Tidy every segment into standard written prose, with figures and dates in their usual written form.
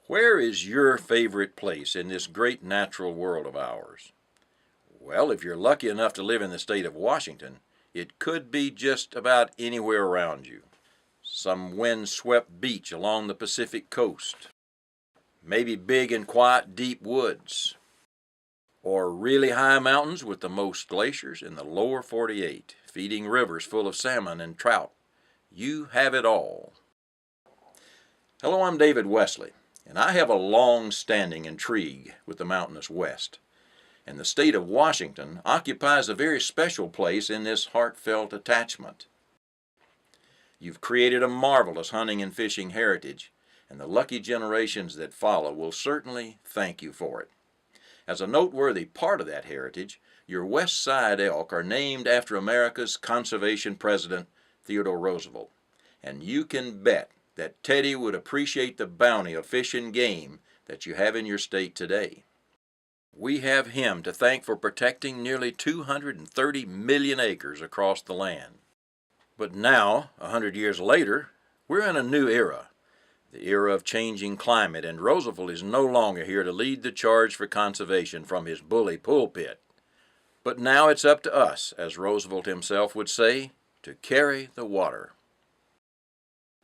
Where is your favorite place in this great natural world of ours? Well, if you're lucky enough to live in the state of Washington, it could be just about anywhere around you. Some wind-swept beach along the Pacific coast, maybe big and quiet deep woods, or really high mountains with the most glaciers in the lower 48, feeding rivers full of salmon and trout. You have it all. Hello, I'm David Wesley, and I have a long-standing intrigue with the mountainous West. And the state of Washington occupies a very special place in this heartfelt attachment. You've created a marvelous hunting and fishing heritage, and the lucky generations that follow will certainly thank you for it. As a noteworthy part of that heritage, your West Side elk are named after America's conservation president, Theodore Roosevelt. And you can bet that Teddy would appreciate the bounty of fish and game that you have in your state today. We have him to thank for protecting nearly 230 million acres across the land. But now, 100 years later, we're in a new era, the era of changing climate, and Roosevelt is no longer here to lead the charge for conservation from his bully pulpit. But now it's up to us, as Roosevelt himself would say, to carry the water.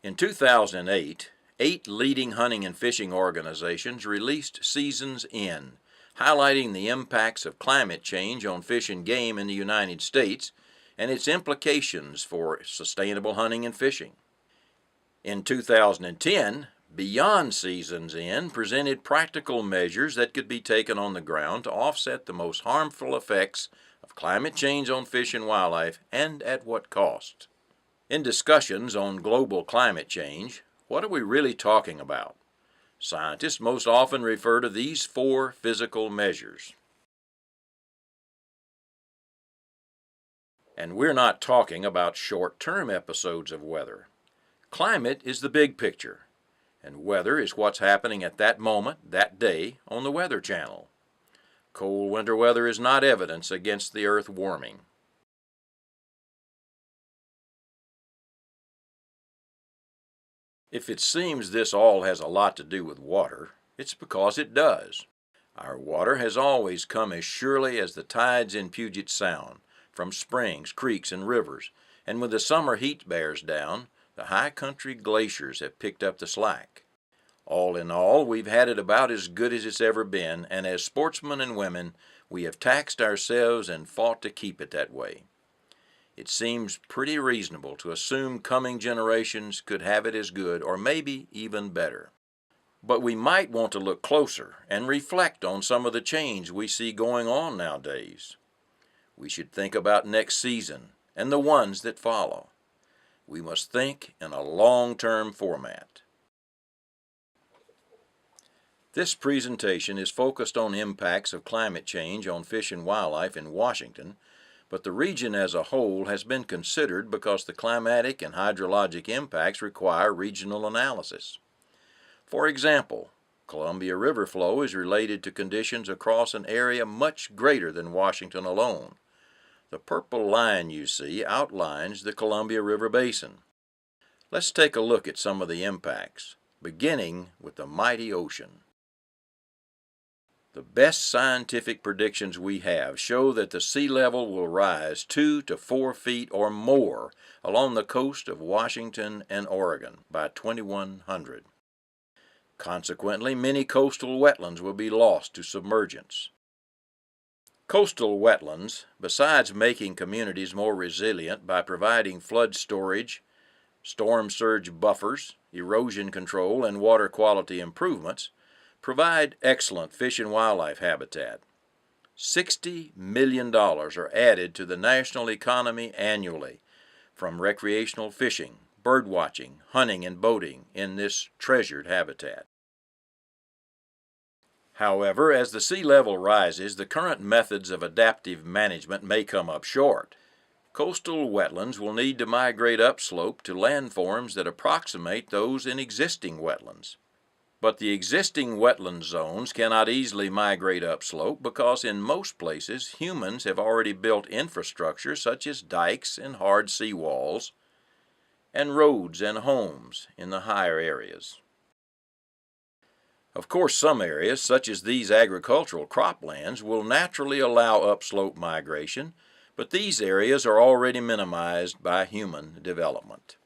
In 2008, 8 leading hunting and fishing organizations released Seasons In, highlighting the impacts of climate change on fish and game in the United States and its implications for sustainable hunting and fishing. In 2010, Beyond Seasons In presented practical measures that could be taken on the ground to offset the most harmful effects of climate change on fish and wildlife, and at what cost. In discussions on global climate change, what are we really talking about? Scientists most often refer to these 4 physical measures. And we're not talking about short-term episodes of weather. Climate is the big picture, and weather is what's happening at that moment, that day, on the Weather Channel. Cold winter weather is not evidence against the earth warming. If it seems this all has a lot to do with water, it's because it does. Our water has always come as surely as the tides in Puget Sound, from springs, creeks, and rivers, and when the summer heat bears down, the high country glaciers have picked up the slack. All in all, we've had it about as good as it's ever been, and as sportsmen and women, we have taxed ourselves and fought to keep it that way. It seems pretty reasonable to assume coming generations could have it as good, or maybe even better. But we might want to look closer and reflect on some of the change we see going on nowadays. We should think about next season and the ones that follow. We must think in a long-term format. This presentation is focused on impacts of climate change on fish and wildlife in Washington, but the region as a whole has been considered because the climatic and hydrologic impacts require regional analysis. For example, Columbia River flow is related to conditions across an area much greater than Washington alone. The purple line you see outlines the Columbia River Basin. Let's take a look at some of the impacts, beginning with the mighty ocean. The best scientific predictions we have show that the sea level will rise 2 to 4 feet or more along the coast of Washington and Oregon by 2100. Consequently, many coastal wetlands will be lost to submergence. Coastal wetlands, besides making communities more resilient by providing flood storage, storm surge buffers, erosion control, and water quality improvements, provide excellent fish and wildlife habitat. $60 million are added to the national economy annually from recreational fishing, bird watching, hunting, and boating in this treasured habitat. However, as the sea level rises, the current methods of adaptive management may come up short. Coastal wetlands will need to migrate upslope to landforms that approximate those in existing wetlands. But the existing wetland zones cannot easily migrate upslope because in most places humans have already built infrastructure such as dikes and hard seawalls, and roads and homes in the higher areas. Of course, some areas, such as these agricultural croplands, will naturally allow upslope migration, but these areas are already minimized by human development.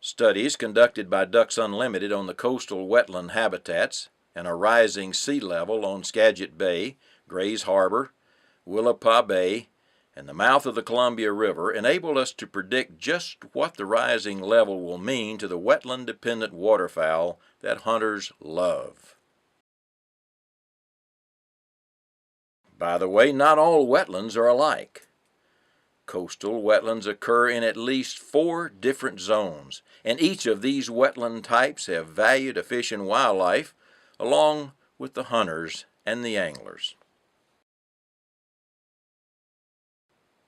Studies conducted by Ducks Unlimited on the coastal wetland habitats and a rising sea level on Skagit Bay, Grays Harbor, Willapa Bay, and the mouth of the Columbia River enabled us to predict just what the rising level will mean to the wetland-dependent waterfowl that hunters love. By the way, not all wetlands are alike. Coastal wetlands occur in at least 4 different zones, and each of these wetland types have value to fish and wildlife, along with the hunters and the anglers.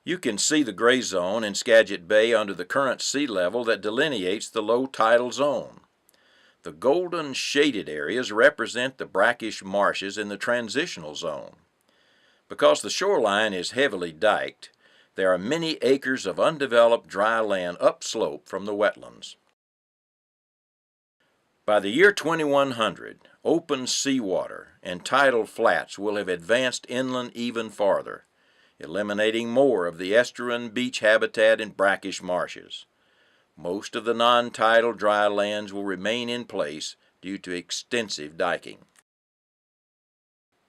You can see the gray zone in Skagit Bay under the current sea level that delineates the low tidal zone. The golden shaded areas represent the brackish marshes in the transitional zone. Because the shoreline is heavily diked, there are many acres of undeveloped dry land upslope from the wetlands. By the year 2100, open seawater and tidal flats will have advanced inland even farther, eliminating more of the estuarine beach habitat in brackish marshes. Most of the non-tidal dry lands will remain in place due to extensive diking.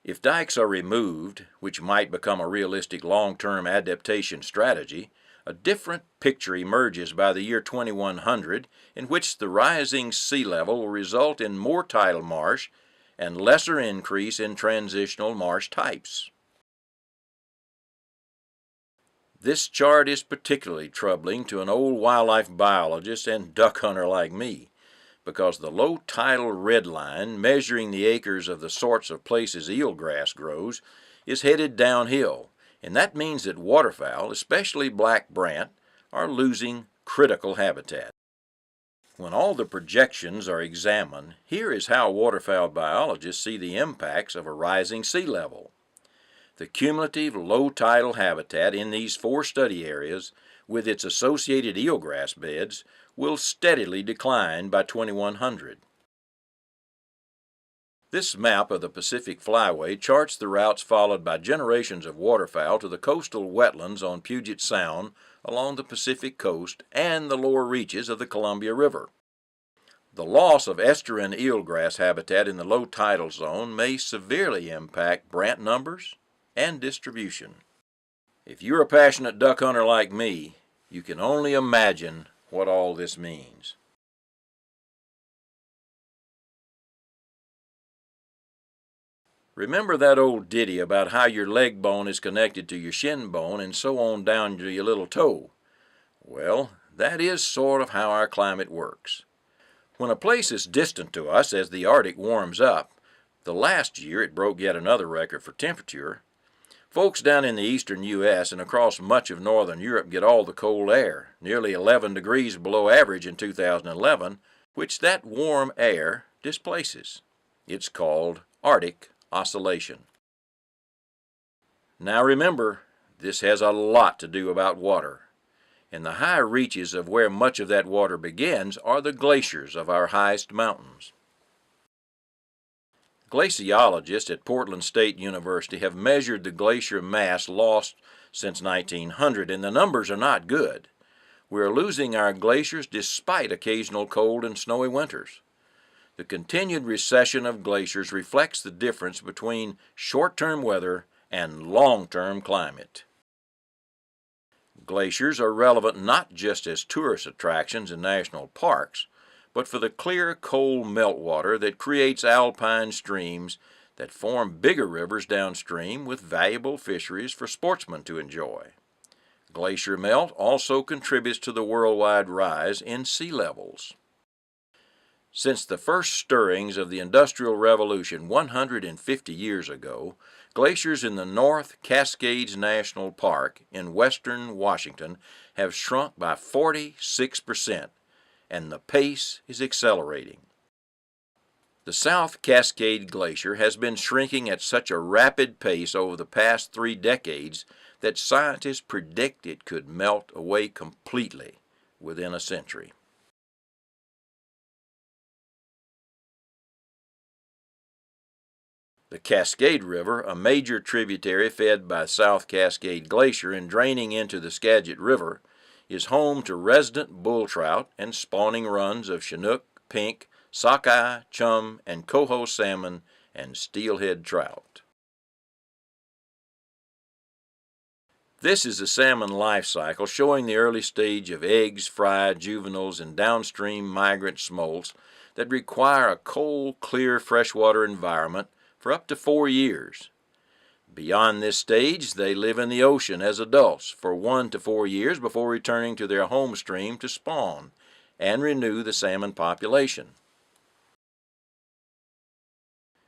If dikes are removed, which might become a realistic long-term adaptation strategy, a different picture emerges by the year 2100 in which the rising sea level will result in more tidal marsh and lesser increase in transitional marsh types. This chart is particularly troubling to an old wildlife biologist and duck hunter like me, because the low tidal red line measuring the acres of the sorts of places eelgrass grows is headed downhill, and that means that waterfowl, especially black brant, are losing critical habitat. When all the projections are examined, here is how waterfowl biologists see the impacts of a rising sea level. The cumulative low tidal habitat in these 4 study areas, with its associated eelgrass beds, will steadily decline by 2100. This map of the Pacific Flyway charts the routes followed by generations of waterfowl to the coastal wetlands on Puget Sound along the Pacific coast and the lower reaches of the Columbia River. The loss of estuarine eelgrass habitat in the low tidal zone may severely impact brant numbers and distribution. If you're a passionate duck hunter like me, you can only imagine what all this means. Remember that old ditty about how your leg bone is connected to your shin bone and so on down to your little toe? Well, that is sort of how our climate works. When a place is distant to us as the Arctic warms up, the last year it broke yet another record for temperature, folks down in the eastern U.S. and across much of northern Europe get all the cold air, nearly 11 degrees below average in 2011, which that warm air displaces. It's called Arctic oscillation. Now remember, this has a lot to do about water, and the high reaches of where much of that water begins are the glaciers of our highest mountains. Glaciologists at Portland State University have measured the glacier mass lost since 1900, and the numbers are not good. We are losing our glaciers despite occasional cold and snowy winters. The continued recession of glaciers reflects the difference between short-term weather and long-term climate. Glaciers are relevant not just as tourist attractions in national parks, but for the clear, cold meltwater that creates alpine streams that form bigger rivers downstream with valuable fisheries for sportsmen to enjoy. Glacier melt also contributes to the worldwide rise in sea levels. Since the first stirrings of the Industrial Revolution 150 years ago, glaciers in the North Cascades National Park in western Washington have shrunk by 46%, and the pace is accelerating. The South Cascade Glacier has been shrinking at such a rapid pace over the past 3 decades that scientists predict it could melt away completely within a century. The Cascade River, a major tributary fed by South Cascade Glacier and draining into the Skagit River, is home to resident bull trout and spawning runs of Chinook, pink, sockeye, chum, and coho salmon and steelhead trout. This is a salmon life cycle showing the early stage of eggs, fry, juveniles, and downstream migrant smolts that require a cold, clear freshwater environment for up to 4 years. Beyond this stage, they live in the ocean as adults for 1 to 4 years before returning to their home stream to spawn and renew the salmon population.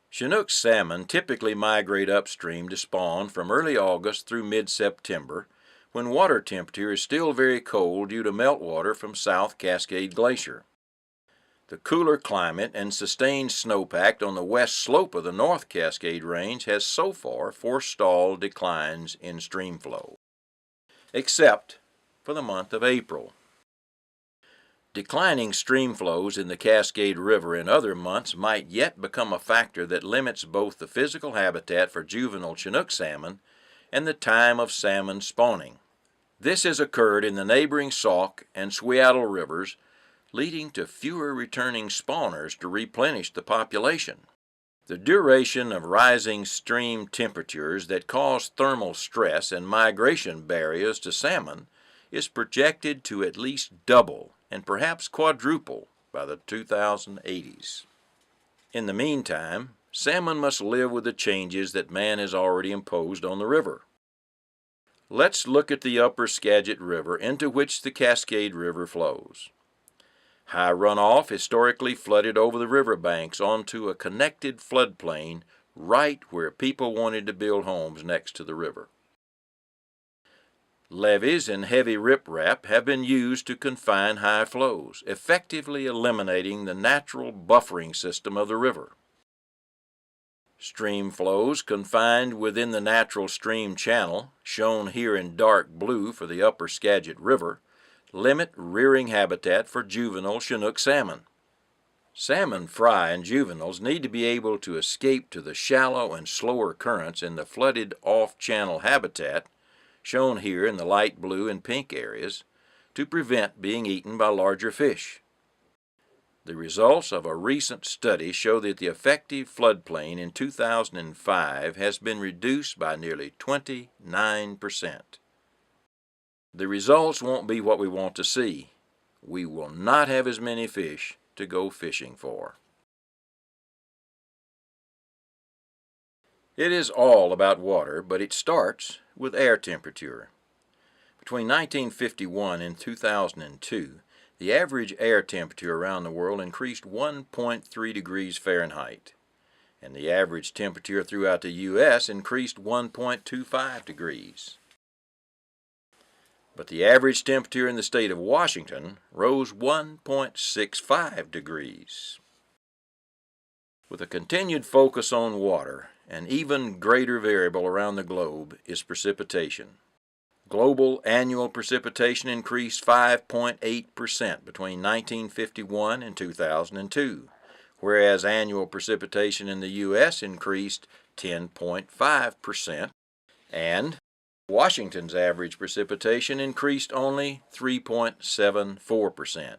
Chinook salmon typically migrate upstream to spawn from early August through mid-September, when water temperature is still very cold due to meltwater from South Cascade Glacier. The cooler climate and sustained snowpack on the west slope of the North Cascade Range has so far forestalled declines in stream flow, except for the month of April. Declining stream flows in the Cascade River in other months might yet become a factor that limits both the physical habitat for juvenile Chinook salmon and the time of salmon spawning. This has occurred in the neighboring Sauk and Seattle rivers, leading to fewer returning spawners to replenish the population. The duration of rising stream temperatures that cause thermal stress and migration barriers to salmon is projected to at least double and perhaps quadruple by the 2080s. In the meantime, salmon must live with the changes that man has already imposed on the river. Let's look at the upper Skagit River into which the Cascade River flows. High runoff historically flooded over the riverbanks onto a connected floodplain right where people wanted to build homes next to the river. Levees and heavy riprap have been used to confine high flows, effectively eliminating the natural buffering system of the river. Stream flows confined within the natural stream channel, shown here in dark blue for the upper Skagit River, limit rearing habitat for juvenile Chinook salmon. Salmon fry and juveniles need to be able to escape to the shallow and slower currents in the flooded off-channel habitat, shown here in the light blue and pink areas, to prevent being eaten by larger fish. The results of a recent study show that the effective floodplain in 2005 has been reduced by nearly 29%. The results won't be what we want to see. We will not have as many fish to go fishing for. It is all about water, but it starts with air temperature. Between 1951 and 2002, the average air temperature around the world increased 1.3 degrees Fahrenheit, and the average temperature throughout the U.S. increased 1.25 degrees. But the average temperature in the state of Washington rose 1.65 degrees. With a continued focus on water, an even greater variable around the globe is precipitation. Global annual precipitation increased 5.8% between 1951 and 2002, whereas annual precipitation in the U.S. increased 10.5%, and Washington's average precipitation increased only 3.74%.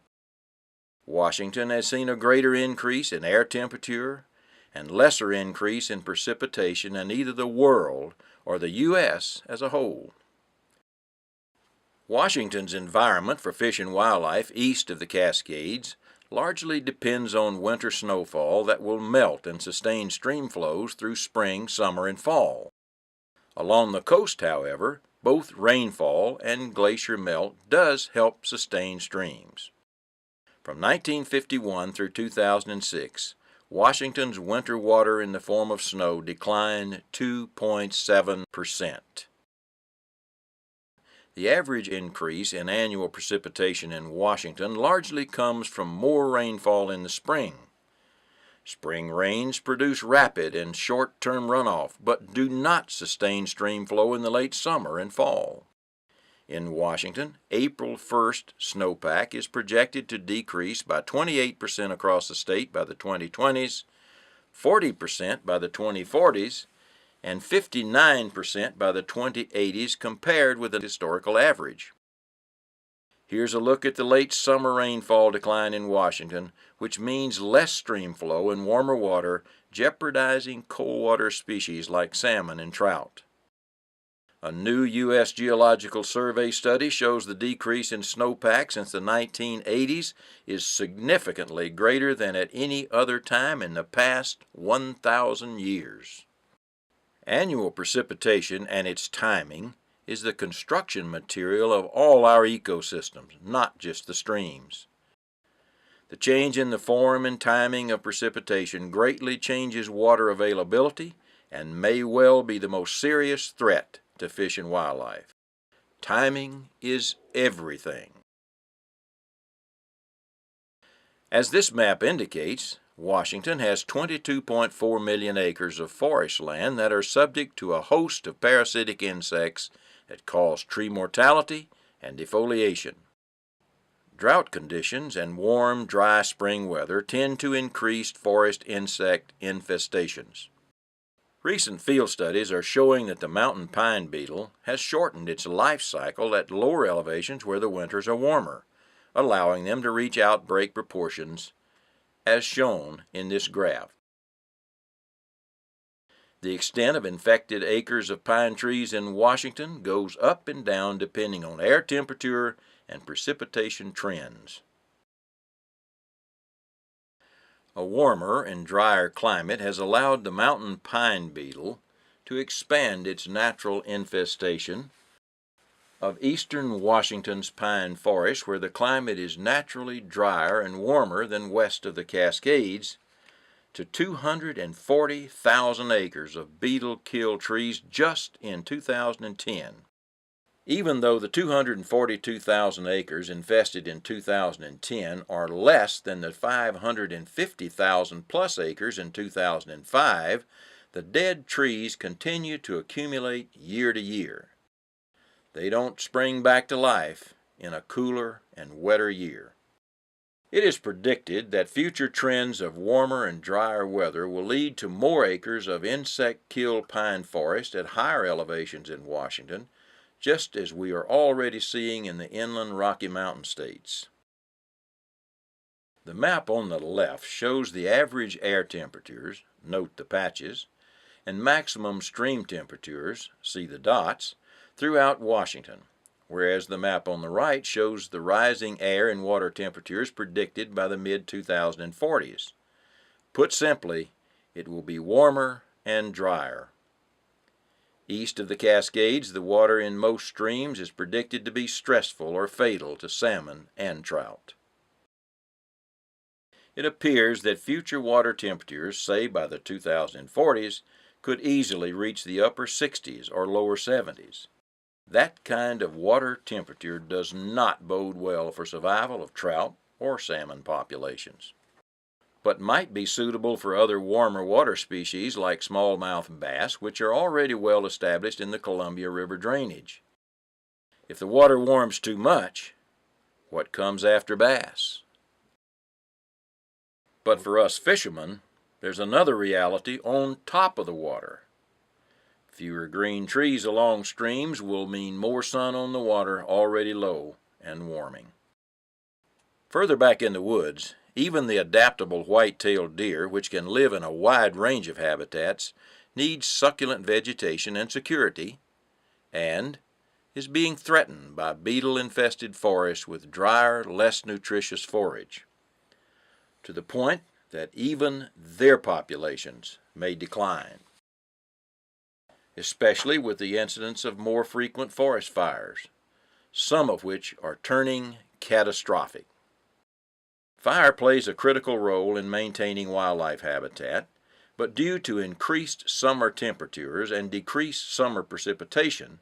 Washington has seen a greater increase in air temperature and lesser increase in precipitation than either the world or the U.S. as a whole. Washington's environment for fish and wildlife east of the Cascades largely depends on winter snowfall that will melt and sustain stream flows through spring, summer, and fall. Along the coast, however, both rainfall and glacier melt does help sustain streams. From 1951 through 2006, Washington's winter water in the form of snow declined 2.7%. The average increase in annual precipitation in Washington largely comes from more rainfall in the spring. Spring rains produce rapid and short-term runoff, but do not sustain stream flow in the late summer and fall. In Washington, April 1st snowpack is projected to decrease by 28% across the state by the 2020s, 40% by the 2040s, and 59% by the 2080s compared with the historical average. Here's a look at the late summer rainfall decline in Washington, which means less stream flow and warmer water, jeopardizing cold water species like salmon and trout. A new U.S. Geological Survey study shows the decrease in snowpack since the 1980s is significantly greater than at any other time in the past 1,000 years. Annual precipitation and its timing is the construction material of all our ecosystems, not just the streams. The change in the form and timing of precipitation greatly changes water availability and may well be the most serious threat to fish and wildlife. Timing is everything. As this map indicates, Washington has 22.4 million acres of forest land that are subject to a host of parasitic insects that cause tree mortality and defoliation. Drought conditions and warm, dry spring weather tend to increase forest insect infestations. Recent field studies are showing that the mountain pine beetle has shortened its life cycle at lower elevations where the winters are warmer, allowing them to reach outbreak proportions as shown in this graph. The extent of infected acres of pine trees in Washington goes up and down depending on air temperature and precipitation trends. A warmer and drier climate has allowed the mountain pine beetle to expand its natural infestation of eastern Washington's pine forest, where the climate is naturally drier and warmer than west of the Cascades, to 240,000 acres of beetle-killed trees just in 2010. Even though the 242,000 acres infested in 2010 are less than the 550,000 plus acres in 2005, the dead trees continue to accumulate year to year. They don't spring back to life in a cooler and wetter year. It is predicted that future trends of warmer and drier weather will lead to more acres of insect-killed pine forest at higher elevations in Washington, just as we are already seeing in the inland Rocky Mountain states. The map on the left shows the average air temperatures, note the patches, and maximum stream temperatures, see the dots, throughout Washington, whereas the map on the right shows the rising air and water temperatures predicted by the mid-2040s. Put simply, it will be warmer and drier. East of the Cascades, the water in most streams is predicted to be stressful or fatal to salmon and trout. It appears that future water temperatures, say by the 2040s, could easily reach the upper 60s or lower 70s. That kind of water temperature does not bode well for survival of trout or salmon populations, but might be suitable for other warmer water species like smallmouth bass, which are already well established in the Columbia River drainage. If the water warms too much, what comes after bass? But for us fishermen, there's another reality on top of the water. Fewer green trees along streams will mean more sun on the water already low and warming. Further back in the woods, even the adaptable white-tailed deer, which can live in a wide range of habitats, needs succulent vegetation and security, and is being threatened by beetle-infested forests with drier, less nutritious forage, to the point that even their populations may decline, especially with the incidence of more frequent forest fires, some of which are turning catastrophic. Fire plays a critical role in maintaining wildlife habitat, but due to increased summer temperatures and decreased summer precipitation,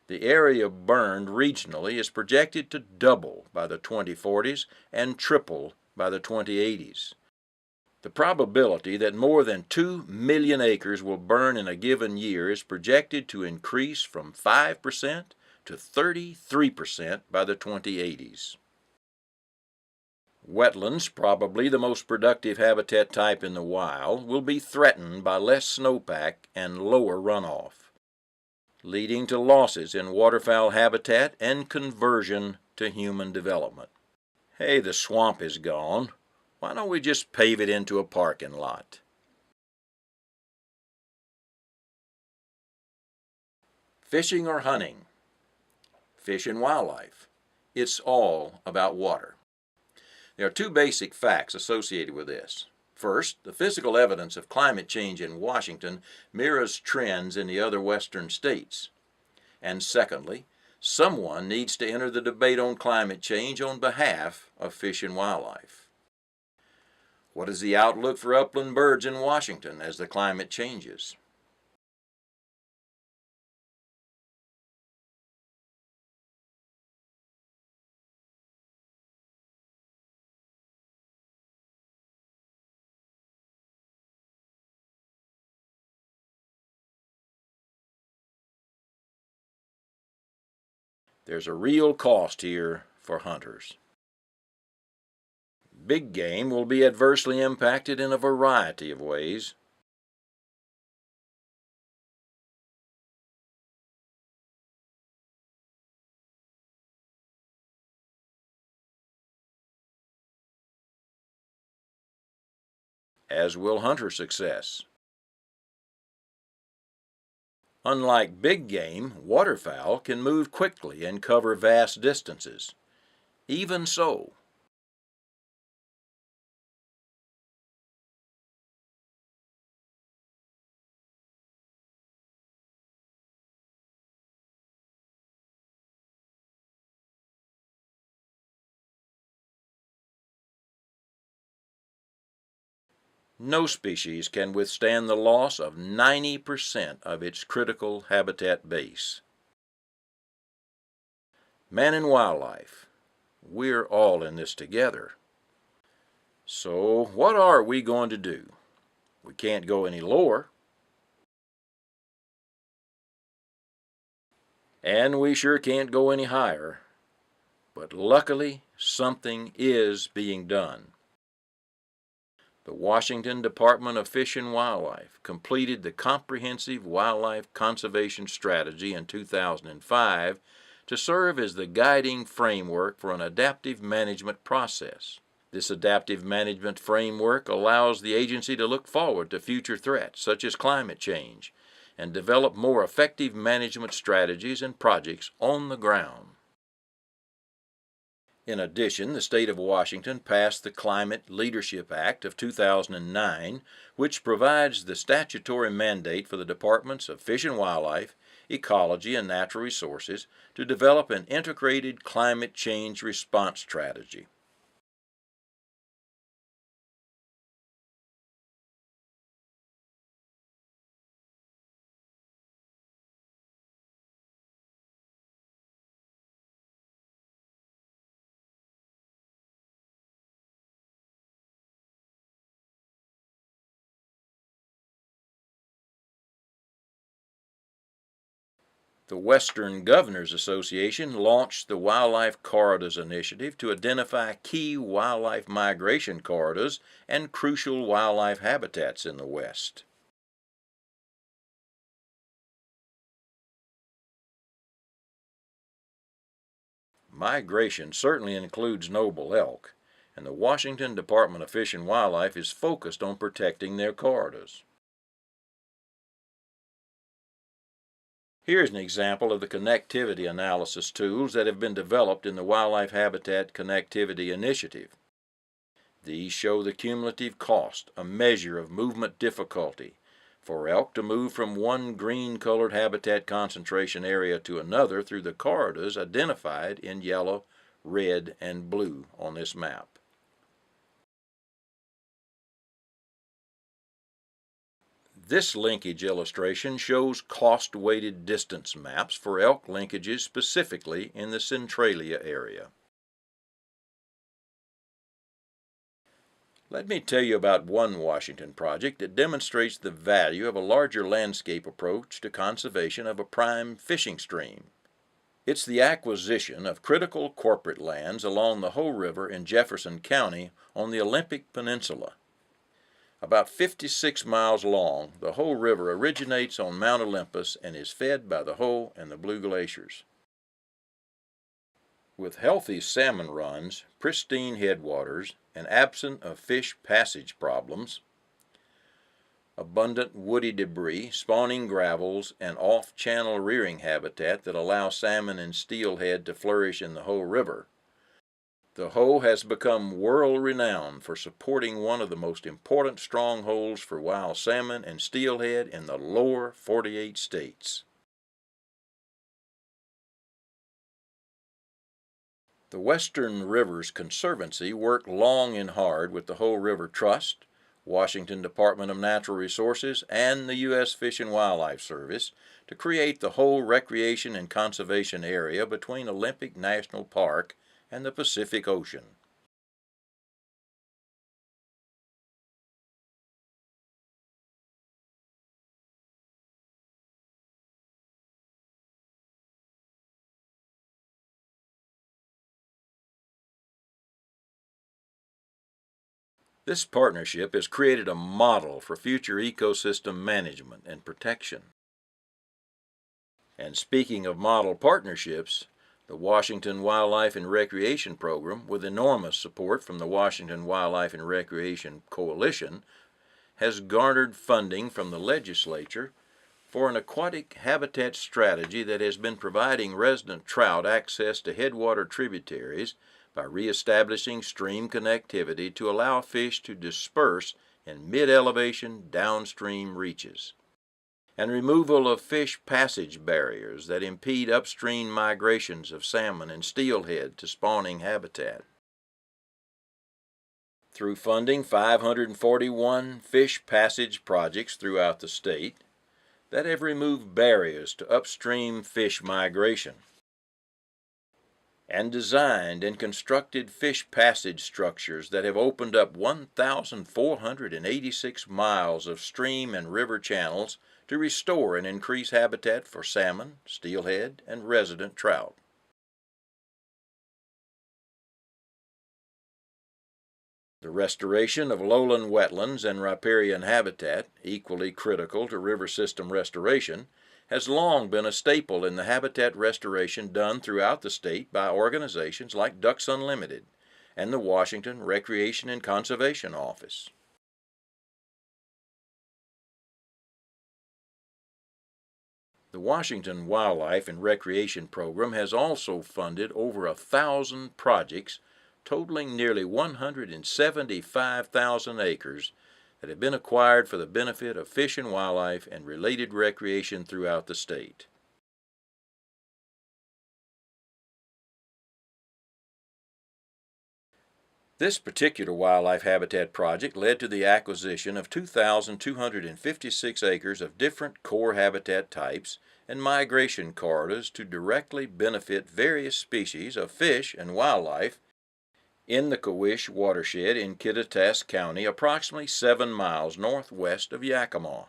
the area burned regionally is projected to double by the 2040s and triple by the 2080s. The probability that more than 2 million acres will burn in a given year is projected to increase from 5% to 33% by the 2080s. Wetlands, probably the most productive habitat type in the wild, will be threatened by less snowpack and lower runoff, leading to losses in waterfowl habitat and conversion to human development. Hey, the swamp is gone. Why don't we just pave it into a parking lot? Fishing or hunting? Fish and wildlife. It's all about water. There are two basic facts associated with this. First, the physical evidence of climate change in Washington mirrors trends in the other western states. And secondly, someone needs to enter the debate on climate change on behalf of fish and wildlife. What is the outlook for upland birds in Washington as the climate changes? There's a real cost here for hunters. Big game will be adversely impacted in a variety of ways. As will hunter success. Unlike big game, waterfowl can move quickly and cover vast distances. Even so, no species can withstand the loss of 90% of its critical habitat base. Man and wildlife, we're all in this together. So what are we going to do? We can't go any lower. And we sure can't go any higher. But luckily, something is being done. The Washington Department of Fish and Wildlife completed the Comprehensive Wildlife Conservation Strategy in 2005 to serve as the guiding framework for an adaptive management process. This adaptive management framework allows the agency to look forward to future threats such as climate change and develop more effective management strategies and projects on the ground. In addition, the state of Washington passed the Climate Leadership Act of 2009, which provides the statutory mandate for the Departments of Fish and Wildlife, Ecology, and Natural Resources to develop an integrated climate change response strategy. The Western Governors Association launched the Wildlife Corridors Initiative to identify key wildlife migration corridors and crucial wildlife habitats in the West. Migration certainly includes noble elk, and the Washington Department of Fish and Wildlife is focused on protecting their corridors. Here's an example of the connectivity analysis tools that have been developed in the Wildlife Habitat Connectivity Initiative. These show the cumulative cost, a measure of movement difficulty, for elk to move from one green-colored habitat concentration area to another through the corridors identified in yellow, red, and blue on this map. This linkage illustration shows cost-weighted distance maps for elk linkages specifically in the Centralia area. Let me tell you about one Washington project that demonstrates the value of a larger landscape approach to conservation of a prime fishing stream. It's the acquisition of critical corporate lands along the Hoe River in Jefferson County on the Olympic Peninsula. About 56 miles long, the Hoe River originates on Mount Olympus and is fed by the Hoe and the Blue Glaciers. With healthy salmon runs, pristine headwaters, and absent of fish passage problems, abundant woody debris, spawning gravels, and off-channel rearing habitat that allow salmon and steelhead to flourish in the Hoe River, the Hoe has become world-renowned for supporting one of the most important strongholds for wild salmon and steelhead in the lower 48 states. The Western Rivers Conservancy worked long and hard with the Hoe River Trust, Washington Department of Natural Resources, and the U.S. Fish and Wildlife Service to create the Hoe Recreation and Conservation Area between Olympic National Park and the Pacific Ocean. This partnership has created a model for future ecosystem management and protection. And speaking of model partnerships, the Washington Wildlife and Recreation Program, with enormous support from the Washington Wildlife and Recreation Coalition, has garnered funding from the legislature for an aquatic habitat strategy that has been providing resident trout access to headwater tributaries by reestablishing stream connectivity to allow fish to disperse in mid-elevation downstream reaches, and removal of fish passage barriers that impede upstream migrations of salmon and steelhead to spawning habitat. Through funding 541 fish passage projects throughout the state that have removed barriers to upstream fish migration, and designed and constructed fish passage structures that have opened up 1,486 miles of stream and river channels to restore and increase habitat for salmon, steelhead, and resident trout. The restoration of lowland wetlands and riparian habitat, equally critical to river system restoration, has long been a staple in the habitat restoration done throughout the state by organizations like Ducks Unlimited and the Washington Recreation and Conservation Office. The Washington Wildlife and Recreation Program has also funded over 1,000 projects totaling nearly 175,000 acres that have been acquired for the benefit of fish and wildlife and related recreation throughout the state. This particular wildlife habitat project led to the acquisition of 2,256 acres of different core habitat types and migration corridors to directly benefit various species of fish and wildlife in the Cowish watershed in Kittitas County, approximately 7 miles northwest of Yakima.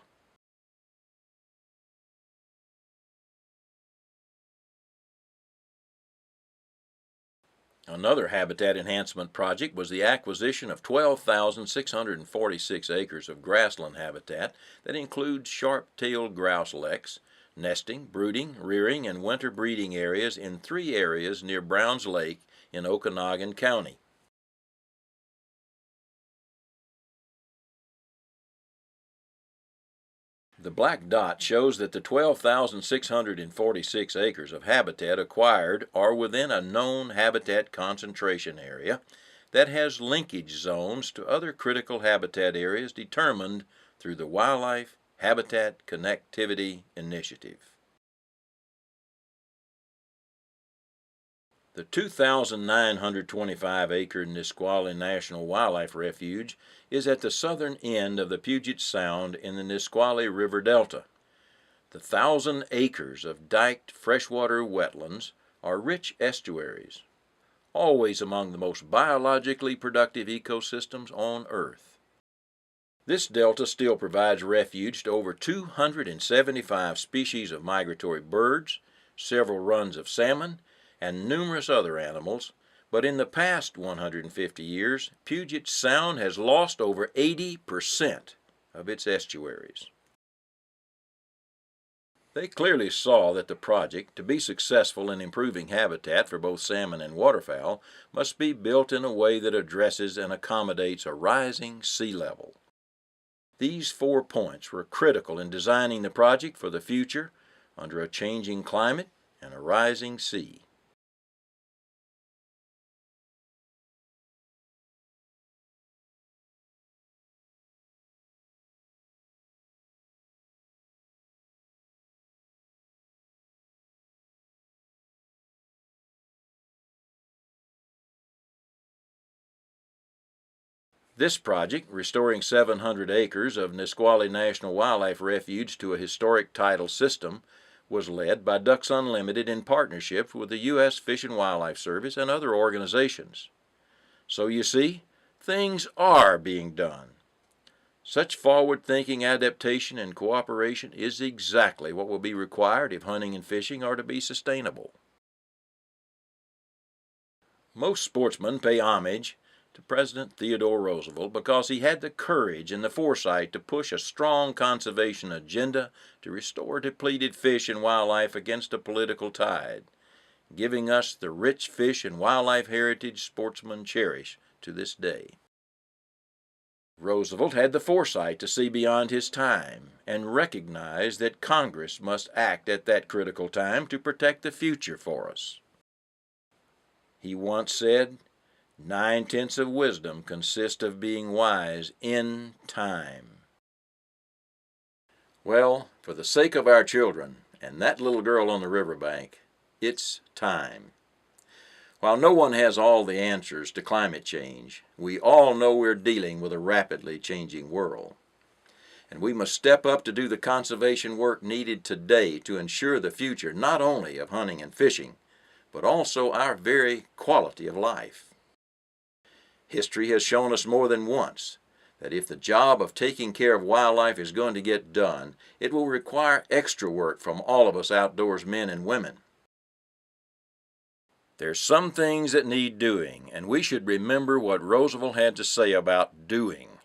Another habitat enhancement project was the acquisition of 12,646 acres of grassland habitat that includes sharp-tailed grouse leks, nesting, brooding, rearing, and winter breeding areas in 3 areas near Browns Lake in Okanogan County. The black dot shows that the 12,646 acres of habitat acquired are within a known habitat concentration area that has linkage zones to other critical habitat areas determined through the Wildlife Habitat Connectivity Initiative. The 2,925-acre Nisqually National Wildlife Refuge is at the southern end of the Puget Sound in the Nisqually River Delta. The 1,000 acres of diked freshwater wetlands are rich estuaries, always among the most biologically productive ecosystems on Earth. This delta still provides refuge to over 275 species of migratory birds, several runs of salmon, and numerous other animals, but in the past 150 years, Puget Sound has lost over 80% of its estuaries. They clearly saw that the project, to be successful in improving habitat for both salmon and waterfowl, must be built in a way that addresses and accommodates a rising sea level. These 4 points were critical in designing the project for the future under a changing climate and a rising sea. This project, restoring 700 acres of Nisqually National Wildlife Refuge to a historic tidal system, was led by Ducks Unlimited in partnership with the U.S. Fish and Wildlife Service and other organizations. So you see, things are being done. Such forward-thinking adaptation and cooperation is exactly what will be required if hunting and fishing are to be sustainable. Most sportsmen pay homage to President Theodore Roosevelt because he had the courage and the foresight to push a strong conservation agenda to restore depleted fish and wildlife against a political tide, giving us the rich fish and wildlife heritage sportsmen cherish to this day. Roosevelt had the foresight to see beyond his time and recognize that Congress must act at that critical time to protect the future for us. He once said, 9/10 of wisdom consist of being wise in time. Well, for the sake of our children and that little girl on the riverbank, it's time. While no one has all the answers to climate change, we all know we're dealing with a rapidly changing world. And we must step up to do the conservation work needed today to ensure the future not only of hunting and fishing, but also our very quality of life. History has shown us more than once that if the job of taking care of wildlife is going to get done, it will require extra work from all of us outdoors men and women. There's some things that need doing, and we should remember what Roosevelt had to say about doing.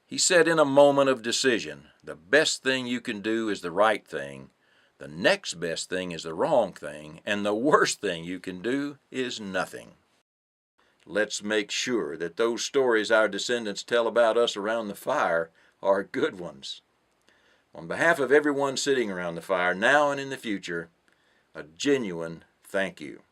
He said in a moment of decision, the best thing you can do is the right thing, the next best thing is the wrong thing, and the worst thing you can do is nothing. Let's make sure that those stories our descendants tell about us around the fire are good ones. On behalf of everyone sitting around the fire now and in the future, a genuine thank you.